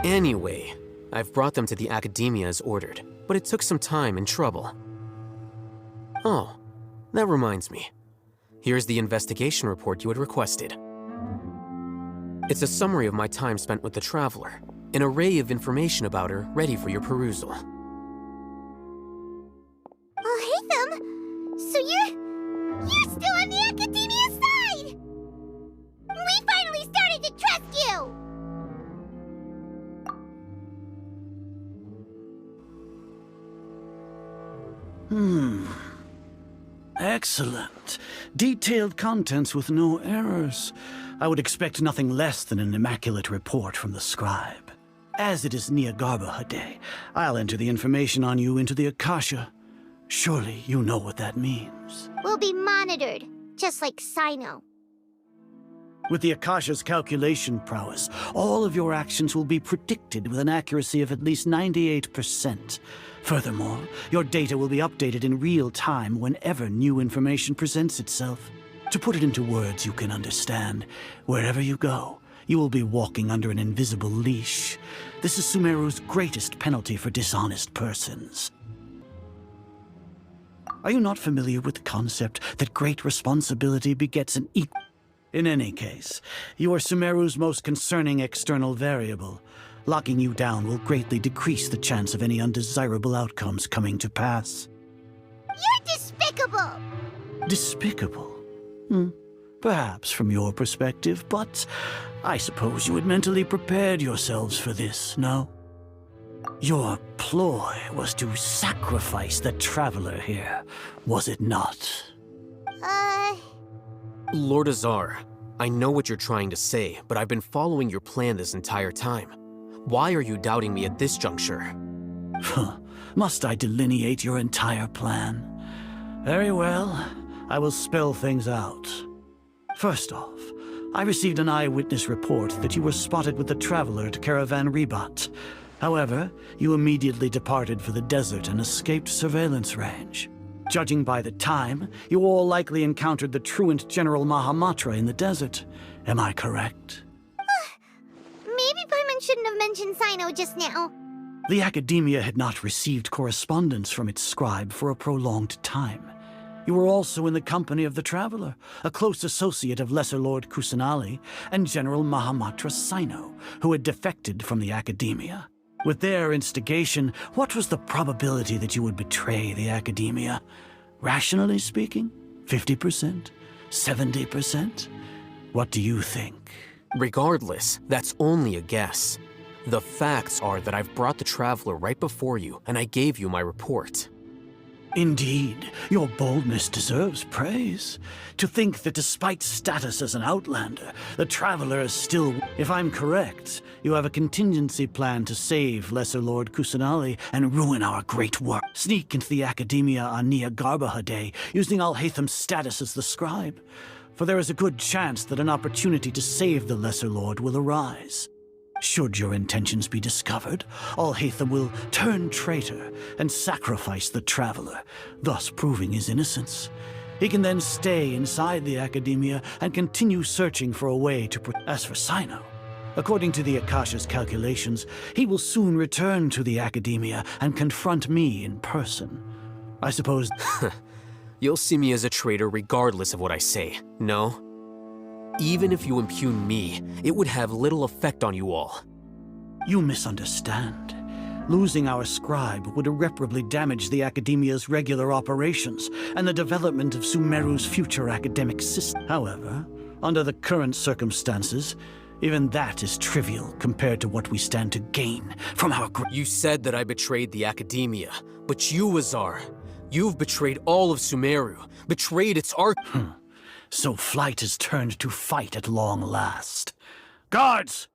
Anyway, I've brought them to the Academia as ordered, but it took some time and trouble. Oh, that reminds me. Here's the investigation report you had requested. It's a summary of my time spent with the Traveler, an array of information about her ready for your perusal. Oh, Haytham! So you're still on the Academia side! We finally started to trust you! Excellent. Detailed contents with no errors. I would expect nothing less than an immaculate report from the scribe. As it is Niagarba Day, I'll enter the information on you into the Akasha. Surely you know what that means. We'll be monitored, just like Sino. With the Akasha's calculation prowess, all of your actions will be predicted with an accuracy of at least 98%. Furthermore, your data will be updated in real time whenever new information presents itself. To put it into words you can understand, wherever you go, you will be walking under an invisible leash. This is Sumeru's greatest penalty for dishonest persons. Are you not familiar with the concept that great responsibility begets an equal? In any case, you are Sumeru's most concerning external variable. Locking you down will greatly decrease the chance of any undesirable outcomes coming to pass. You're despicable! Despicable? Perhaps from your perspective, but I suppose you had mentally prepared yourselves for this, no? Your ploy was to sacrifice the Traveler here, was it not? Lord Azar, I know what you're trying to say, but I've been following your plan this entire time. Why are you doubting me at this juncture? Must I delineate your entire plan? Very well, I will spell things out. First off, I received an eyewitness report that you were spotted with the Traveler at Caravan Ribat. However, you immediately departed for the desert and escaped surveillance range. Judging by the time, you all likely encountered the truant General Mahamatra in the desert. Am I correct? Maybe Paimon shouldn't have mentioned Sino just now. The Academia had not received correspondence from its scribe for a prolonged time. You were also in the company of the Traveler, a close associate of Lesser Lord Kusanali and General Mahamatra Sino, who had defected from the Academia. With their instigation, what was the probability that you would betray the Academia? Rationally speaking, 50%? 70%? What do you think? Regardless, that's only a guess. The facts are that I've brought the Traveler right before you, and I gave you my report. Indeed, your boldness deserves praise. To think that despite status as an outlander, the Traveler is still... If I'm correct, you have a contingency plan to save Lesser Lord Kusanali and ruin our great work. Sneak into the Academia on Niagarba Day, using Alhaitham's status as the scribe. For there is a good chance that an opportunity to save the Lesser Lord will arise. Should your intentions be discovered, Alhaitham will turn traitor and sacrifice the Traveler, thus proving his innocence. He can then stay inside the Academia and continue searching for a way to As for Sino, according to the Akasha's calculations, he will soon return to the Academia and confront me in person. I suppose... You'll see me as a traitor regardless of what I say, no? Even if you impugn me, it would have little effect on you all. You misunderstand. Losing our scribe would irreparably damage the Academia's regular operations and the development of Sumeru's future academic system. However, under the current circumstances, even that is trivial compared to what we stand to gain from our... You said that I betrayed the Academia, but you, Azar, you've betrayed all of Sumeru, betrayed its arc... So flight has turned to fight at long last. Guards!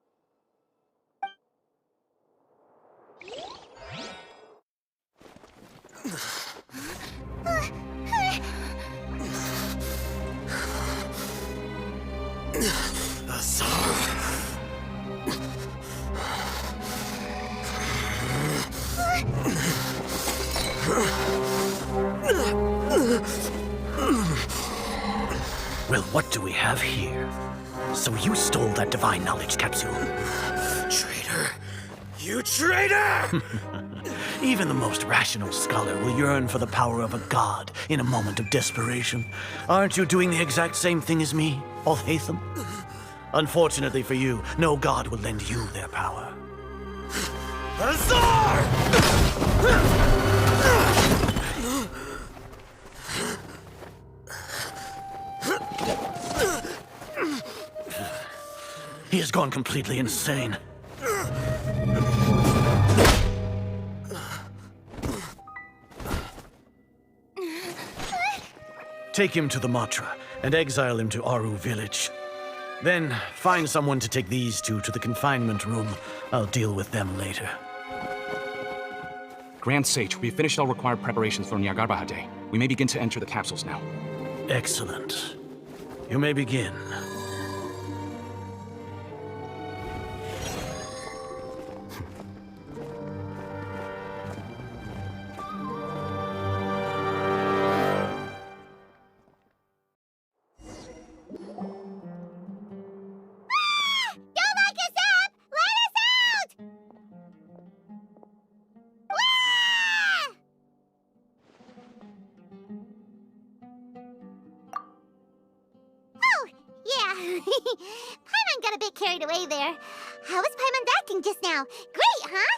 Well, what do we have here? So you stole that divine knowledge capsule. Traitor. You traitor! Even the most rational scholar will yearn for the power of a god in a moment of desperation. Aren't you doing the exact same thing as me, Alhaitham? Unfortunately for you, no god will lend you their power. Azar! He has gone completely insane. Take him to the Matra and exile him to Aru village. Then find someone to take these two to the confinement room. I'll deal with them later. Grand Sage, we have finished all required preparations for Nyagarbha Day. We may begin to enter the capsules now. Excellent. You may begin. Don't lock us up! Let us out! Wah! Oh, yeah. Paimon got a bit carried away there. How was Paimon acting just now? Great, huh?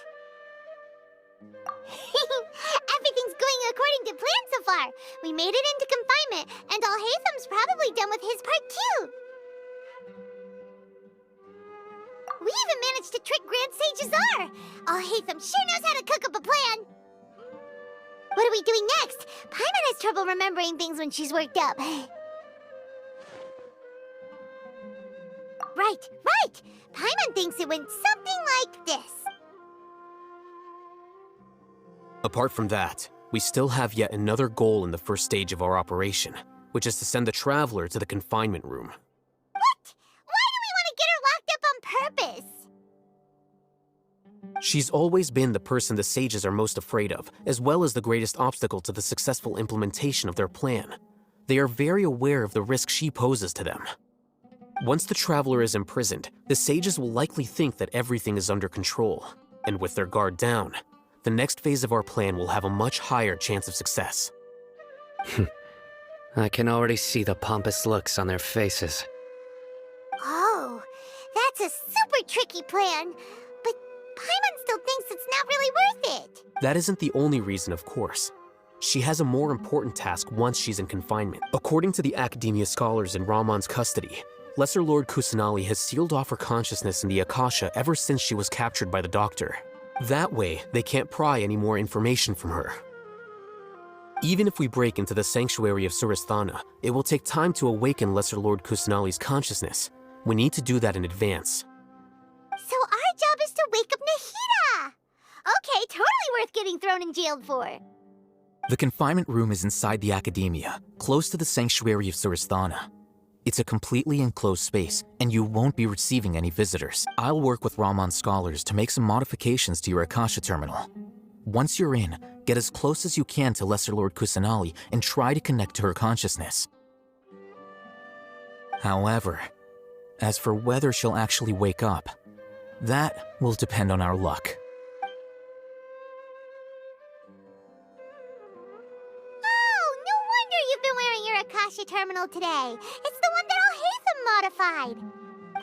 Everything's going according to plan so far. We made it into confinement, and Alhaitham's probably done with his part too. We even managed to trick Grand Sage Azar! Alhaitham sure knows how to cook up a plan! What are we doing next? Paimon has trouble remembering things when she's worked up. Right! Paimon thinks it went something like this. Apart from that, we still have yet another goal in the first stage of our operation, which is to send the Traveler to the confinement room. What? Why do we want to get her locked up on purpose? She's always been the person the sages are most afraid of, as well as the greatest obstacle to the successful implementation of their plan. They are very aware of the risk she poses to them. Once the Traveler is imprisoned, the sages will likely think that everything is under control, and with their guard down, the next phase of our plan will have a much higher chance of success. I can already see the pompous looks on their faces. Oh, that's a super tricky plan. But Paimon still thinks it's not really worth it. That isn't the only reason, of course. She has a more important task once she's in confinement. According to the Academia scholars in Ramon's custody, Lesser Lord Kusanali has sealed off her consciousness in the Akasha ever since she was captured by the Doctor. That way, they can't pry any more information from her. Even if we break into the sanctuary of Suristhana, it will take time to awaken Lesser Lord Kusanali's consciousness. We need to do that in advance. So our job is to wake up Nahida! Okay, totally worth getting thrown in jail for. The confinement room is inside the Academia, close to the sanctuary of Suristhana. It's a completely enclosed space, and you won't be receiving any visitors. I'll work with Ramon's scholars to make some modifications to your Akasha terminal. Once you're in, get as close as you can to Lesser Lord Kusanali and try to connect to her consciousness. However, as for whether she'll actually wake up, that will depend on our luck. Oh, no wonder you've been wearing your Akasha terminal today. It's the one that Alhaitham modified.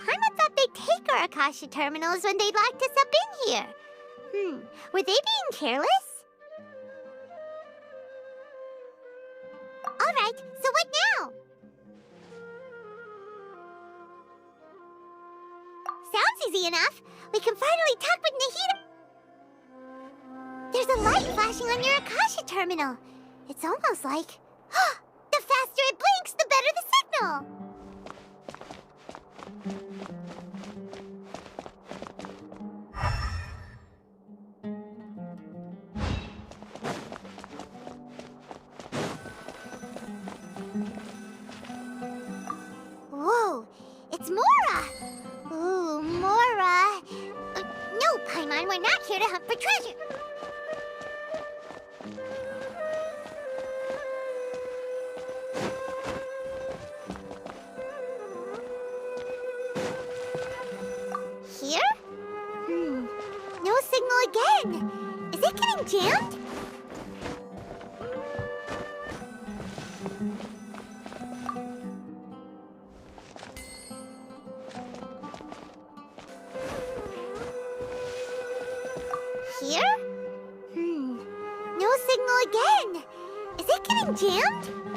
Paimon thought they'd take our Akasha terminals when they locked us up in here. Were they being careless? Alright, so what now? Sounds easy enough. We can finally talk with Nahida. There's a light flashing on your Akasha terminal. It's almost like... the faster it blinks, the better the signal! Whoa, it's Mora! Ooh, Mora! No, Paimon, we're not here to hunt for treasure! Here? No again. Is it getting jammed? Here? No signal again. Is it getting jammed?